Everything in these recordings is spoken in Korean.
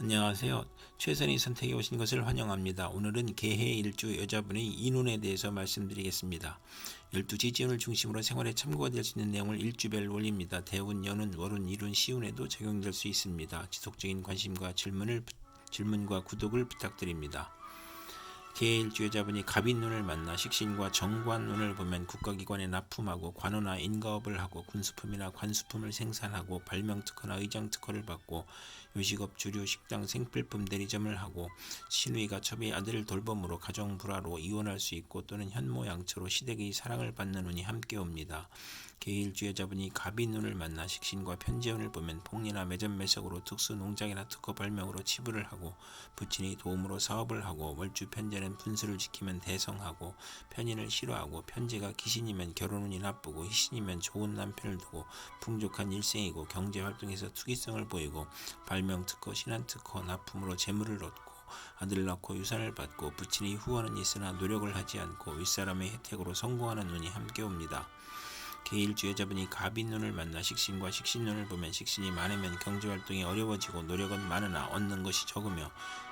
안녕하세요. 최선의 선택에 오신 것을 환영합니다. 오늘은 개해 일주 여자분의 인운에 대해서 말씀드리겠습니다. 12지지운을 중심으로 생활에 참고가 될 수 있는 내용을 일주별 올립니다. 대운, 연운, 월운, 일운, 시운에도 적용될 수 있습니다. 지속적인 관심과 질문과 구독을 부탁드립니다. 개해일주 여자분이 갑인운을 만나 식신과 정관운을 보면 국가기관에 납품하고 관원화 인가업을 하고 군수품이나 관수품을 생산하고 발명특허나 의장특허를 받고 요식업 주류 식당 생필품 대리점을 하고 신우이가 첩의 아들을 돌봄으로 가정불화로 이혼할 수 있고 또는 현모양처로 시댁의 사랑을 받는 운이 함께 옵니다. 개해일주 여자분이 갑인운을 만나 식신과 편재운을 보면 복리나 매점 매석으로 특수 농장이나 특허 발명으로 치부를 하고 부친의 도움으로 사업을 하고 월주 편재는 분수를 지키면 대성하고 편인을 싫어하고 편재가 기신이면 결혼운이 나쁘고 희신이면 좋은 남편을 두고 풍족한 일생이고 경제활동에서 투기성을 보이고 발명특허 신한특허 납품으로 재물을 얻고 아들을 낳고 유산을 받고 부친의 후원은 있으나 노력을 하지 않고 윗사람의 혜택으로 성공하는 운이 함께 옵니다. 개일주 여자분이 갑인운을 만나 식신과 식신운을 보면 식신이 많으면 경제활동이 어려워지고 노력은 많으나 얻는 것이 적으며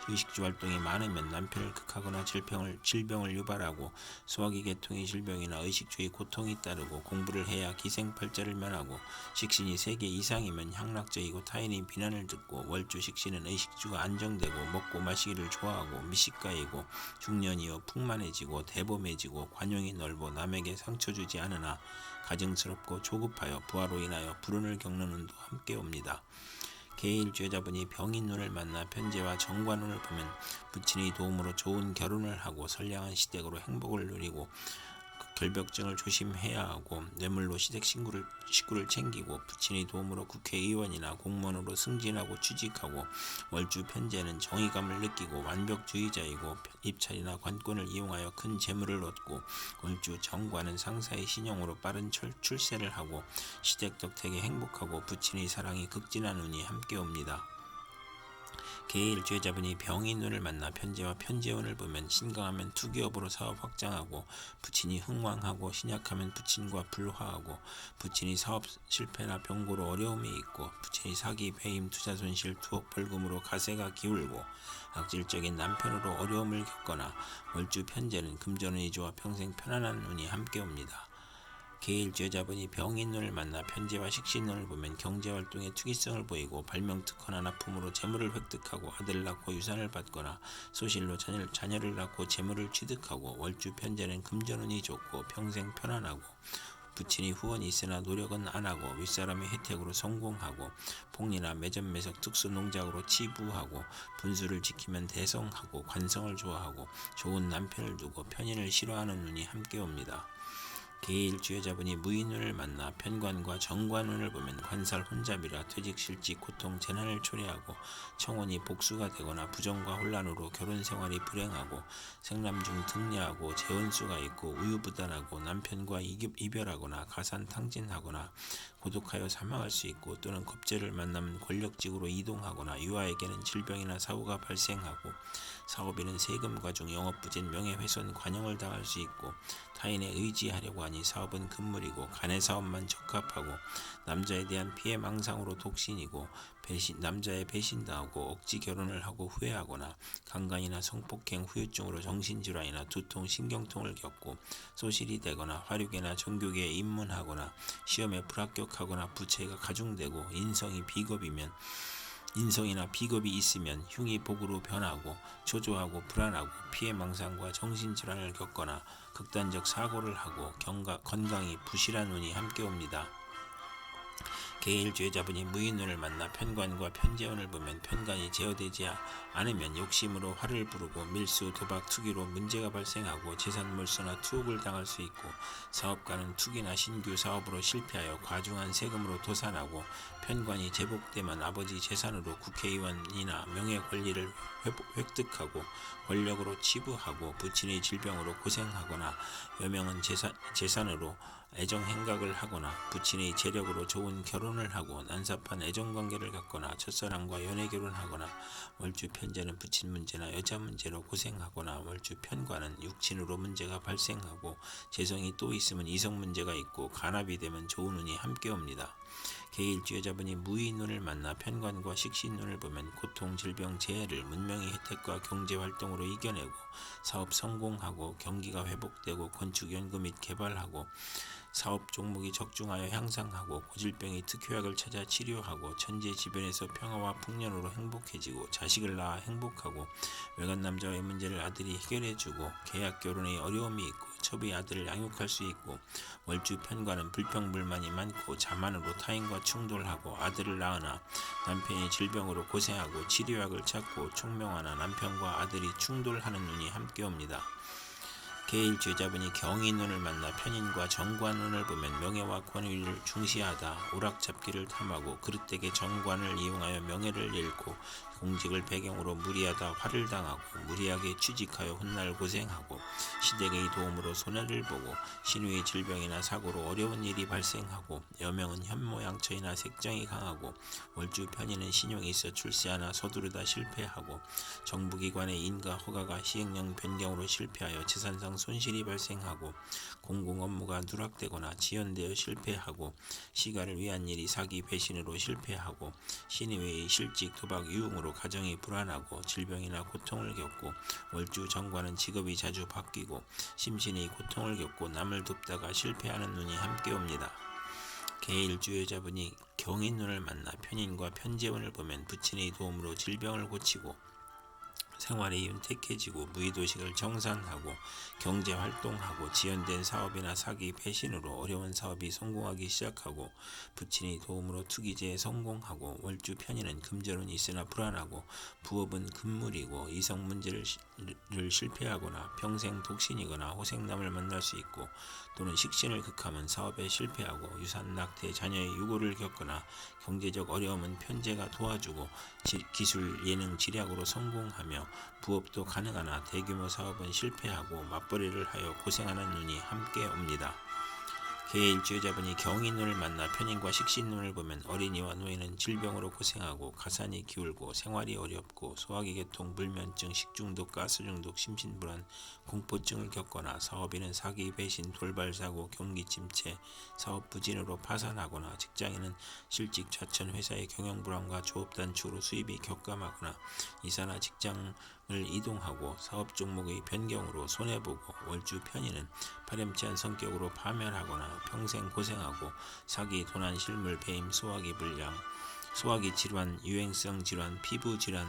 의식주 활동이 많으면 남편을 극하거나 질병을 유발하고 소화기 계통의 질병이나 의식주의 고통이 따르고 공부를 해야 기생팔자를 면하고 식신이 3개 이상이면 향락적이고 타인의 비난을 듣고 월주 식신은 의식주가 안정되고 먹고 마시기를 좋아하고 미식가이고 중년이어 풍만해지고 대범해지고 관용이 넓어 남에게 상처 주지 않으나 가증스럽고 조급하여 부하로 인하여 불운을 겪는 운도 함께 옵니다. 개해일주 여자분이 병인운을 만나 편재와 정관운을 보면 부친의 도움으로 좋은 결혼을 하고 선량한 시댁으로 행복을 누리고 결벽증을 조심해야 하고 뇌물로 시댁 식구를 챙기고 부친의 도움으로 국회의원이나 공무원으로 승진하고 취직하고 월주 편재는 정의감을 느끼고 완벽주의자이고 입찰이나 관권을 이용하여 큰 재물을 얻고 월주 정관은 상사의 신용으로 빠른 출세를 하고 시댁 덕택에 행복하고 부친의 사랑이 극진한 운이 함께 옵니다. 개해일주 여자분이 병인운을 만나 편재와 편재운을 보면 신강하면 투기업으로 사업 확장하고 부친이 흥왕하고 신약하면 부친과 불화하고 부친이 사업 실패나 병고로 어려움이 있고 부친이 사기, 배임, 투자 손실, 투억 벌금으로 가세가 기울고 악질적인 남편으로 어려움을 겪거나 월주 편재는 금전운이 좋아 평생 편안한 운이 함께 옵니다. 개해일주 여자분이 병인운을 만나 편재와 식신운을 보면 경제활동에 투기성을 보이고 발명특허나 납품으로 재물을 획득하고 아들을 낳고 유산을 받거나 소실로 자녀를 낳고 재물을 취득하고 월주 편재는 금전운이 좋고 평생 편안하고 부친이 후원이 있으나 노력은 안하고 윗사람의 혜택으로 성공하고 복리나 매점 매석 특수 농작으로 치부하고 분수를 지키면 대성하고 관성을 좋아하고 좋은 남편을 두고 편인을 싫어하는 운이 함께 옵니다. 개해일주 여자분이 무인운을 만나 편관과 정관운을 보면 관살 혼잡이라 퇴직실직 고통 재난을 초래하고 청혼이 복수가 되거나 부정과 혼란으로 결혼생활이 불행하고 생남 중 등려하고 재혼수가 있고 우유부단하고 남편과 이별하거나 가산탕진하거나 고독하여 사망할 수 있고 또는 겁재를 만나면 권력직으로 이동하거나 유아에게는 질병이나 사고가 발생하고 사업인은 세금 과중, 영업부진, 명예훼손, 관용을 당할 수 있고 타인에 의지하려고 하니 사업은 금물이고 간의 사업만 적합하고 남자에 대한 피해 망상으로 독신이고 남자의 배신당하고 억지 결혼을 하고 후회하거나 강간이나 성폭행 후유증으로 정신질환이나 두통, 신경통을 겪고 소실이 되거나 화류계나 정교계에 입문하거나 시험에 불합격하거나 부채가 가중되고 인성이나 비겁이 있으면 흉이 복으로 변하고 초조하고 불안하고 피해망상과 정신질환을 겪거나 극단적 사고를 하고 건강이 부실한 운이 함께 옵니다. 개해일주 여자분이 무인운을 만나 편관과 편재운을 보면 편관이 제어되지 않으면 욕심으로 화를 부르고 밀수, 도박, 투기로 문제가 발생하고 재산몰수나 투옥을 당할 수 있고 사업가는 투기나 신규 사업으로 실패하여 과중한 세금으로 도산하고 편관이 제복되면 아버지 재산으로 국회의원이나 명예 권리를 획득하고 권력으로 치부하고 부친의 질병으로 고생하거나 여명은 재산으로 애정행각을 하거나 부친의 재력으로 좋은 결혼을 하고 난삽한 애정관계를 갖거나 첫사랑과 연애결혼하거나 월주 편재는 부친 문제나 여자 문제로 고생하거나 월주 편관은 육친으로 문제가 발생하고 재성이 또 있으면 이성 문제가 있고 간합이 되면 좋은 운이 함께 옵니다. 개일주 여자분이 무의눈을 만나 편관과 식신눈을 보면 고통, 질병, 재해를 문명의 혜택과 경제활동으로 이겨내고 사업 성공하고 경기가 회복되고 건축 연구 및 개발하고 사업 종목이 적중하여 향상하고 고질병이 특효약을 찾아 치료하고 천재 지변에서 평화와 풍년으로 행복해지고 자식을 낳아 행복하고 외간 남자와의 문제를 아들이 해결해주고 계약 결혼에 어려움이 있고 첩의 아들을 양육할 수 있고 월주 편관은 불평불만이 많고 자만으로 타인과 충돌하고 아들을 낳으나 남편이 질병으로 고생하고 치료약을 찾고 총명하나 남편과 아들이 충돌하는 눈이 함께 옵니다. 개일주 여자분이 경인눈을 만나 편인과 정관운을 보면 명예와 권위를 중시하다 오락잡기를 탐하고 그릇되게 정관을 이용하여 명예를 잃고 공직을 배경으로 무리하다 화를 당하고 무리하게 취직하여 훗날 고생하고 시댁의 도움으로 손해를 보고 신우의 질병이나 사고로 어려운 일이 발생하고 여명은 현모양처이나 색정이 강하고 월주 편인은 신용이 있어 출세하나 서두르다 실패하고 정부기관의 인가 허가가 시행령 변경으로 실패하여 재산상 손실이 발생하고 공공 업무가 누락되거나 지연되어 실패하고 시가를 위한 일이 사기 배신으로 실패하고 신의회의 실직 도박 유흥으로 가정이 불안하고 질병이나 고통을 겪고 월주 정관은 직업이 자주 바뀌고 심신이 고통을 겪고 남을 돕다가 실패하는 눈이 함께 옵니다. 개일주 여자분이 경인눈을 만나 편인과 편재운을 보면 부친의 도움으로 질병을 고치고 생활이 윤택해지고 무의도식을 정산하고 경제활동하고 지연된 사업이나 사기 배신으로 어려운 사업이 성공하기 시작하고 부친의 도움으로 투기제에 성공하고 월주 편인은 금전운이 있으나 불안하고 부업은 금물이고 이성 문제를 실패하거나 평생 독신이거나 호생남을 만날 수 있고 또는 식신을 극하면 사업에 실패하고 유산 낙태 자녀의 유고를 겪거나 경제적 어려움은 편재가 도와주고 기술 예능 지략으로 성공하며 부업도 가능하나 대규모 사업은 실패하고 맞벌이를 하여 고생하는 눈이 함께 옵니다. 개일주 여자분이 경인눈을 만나 편인과 식신눈을 보면 어린이와 노인은 질병으로 고생하고 가산이 기울고 생활이 어렵고 소화기 계통, 불면증, 식중독, 가스중독, 심신불안, 공포증을 겪거나 사업인은 사기, 배신, 돌발사고, 경기침체, 사업 부진으로 파산하거나 직장인은 실직, 좌천, 회사의 경영불안과 조업단축으로 수입이 격감하거나 이사나 직장을 이동하고 사업 종목의 변경으로 손해보고 월주 편인은 파렴치한 성격으로 파멸하거나 평생 고생하고 사기, 도난, 실물, 배임, 소화기 불량, 소화기 질환, 유행성 질환, 피부 질환,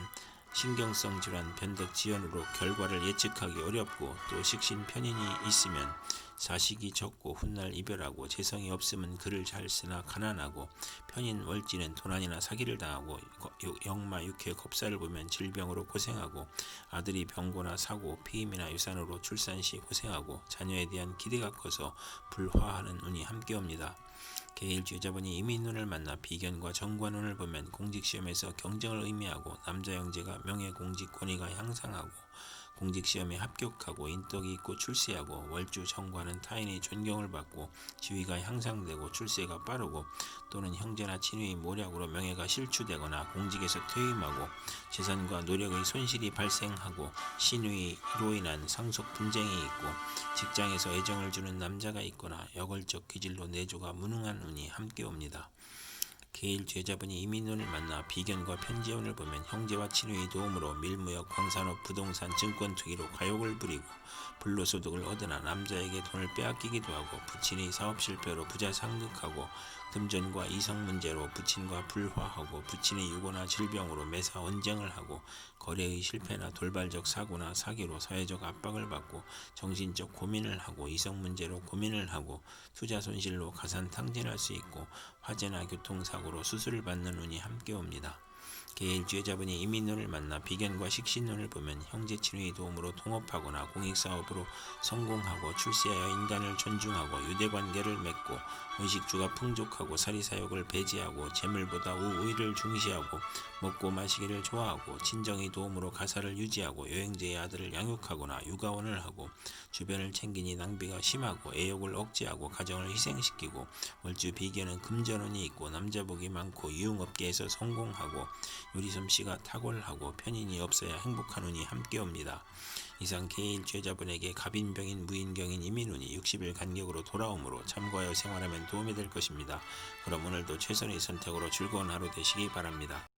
신경성 질환, 변덕 지연으로 결과를 예측하기 어렵고 또 식신 편인이 있으면 자식이 적고 훗날 이별하고 재성이 없으면 글을 잘 쓰나 가난하고 편인 월지는 도난이나 사기를 당하고 역마 육회 겁사를 보면 질병으로 고생하고 아들이 병고나 사고 피임이나 유산으로 출산 시 고생하고 자녀에 대한 기대가 커서 불화하는 운이 함께 옵니다. 개일주 여자분이 이민운을 만나 비견과 정관운을 보면 공직시험에서 경쟁을 의미하고 남자 형제가 명예 공직 권위가 향상하고 공직시험에 합격하고 인덕이 있고 출세하고 월주 정관은 타인의 존경을 받고 지위가 향상되고 출세가 빠르고 또는 형제나 친위의 모략으로 명예가 실추되거나 공직에서 퇴임하고 재산과 노력의 손실이 발생하고 신위로 인한 상속 분쟁이 있고 직장에서 애정을 주는 남자가 있거나 여걸적 기질로 내조가 무능한 운이 함께 옵니다. 개일주 여자분이 이민운을 만나 비견과 편재운을 보면 형제와 친구의 도움으로 밀무역, 광산업, 부동산, 증권 투기로 과욕을 부리고 불로소득을 얻으나 남자에게 돈을 빼앗기기도 하고 부친의 사업 실패로 부자 상극하고 금전과 이성 문제로 부친과 불화하고 부친의 유고나 질병으로 매사 언쟁을 하고 거래의 실패나 돌발적 사고나 사기로 사회적 압박을 받고 정신적 고민을 하고 이성 문제로 고민을 하고 투자 손실로 가산 탕진할 수 있고 화재나 교통사고로 수술을 받는 운이 함께 옵니다. 개일주 여자분이 이민운을 만나 비견과 식신운을 보면 형제 친구의 도움으로 통업하거나 공익사업으로 성공하고 출세하여 인간을 존중하고 유대관계를 맺고 의식주가 풍족하고 사리사욕을 배제하고 재물보다 우의를 중시하고 먹고 마시기를 좋아하고 친정의 도움으로 가사를 유지하고 여행제의 아들을 양육하거나 육아원을 하고 주변을 챙기니 낭비가 심하고 애욕을 억제하고 가정을 희생시키고 월주 비견은 금전운이 있고 남자복이 많고 유흥업계에서 성공하고 요리솜씨가 탁월하고 편인이 없어야 행복한 운이 함께 옵니다. 이상 개해일주 여자분에게 갑인병인 무인경인 이민운이 60일 간격으로 돌아오므로 참고하여 생활하면 도움이 될 것입니다. 그럼 오늘도 최선의 선택으로 즐거운 하루 되시기 바랍니다.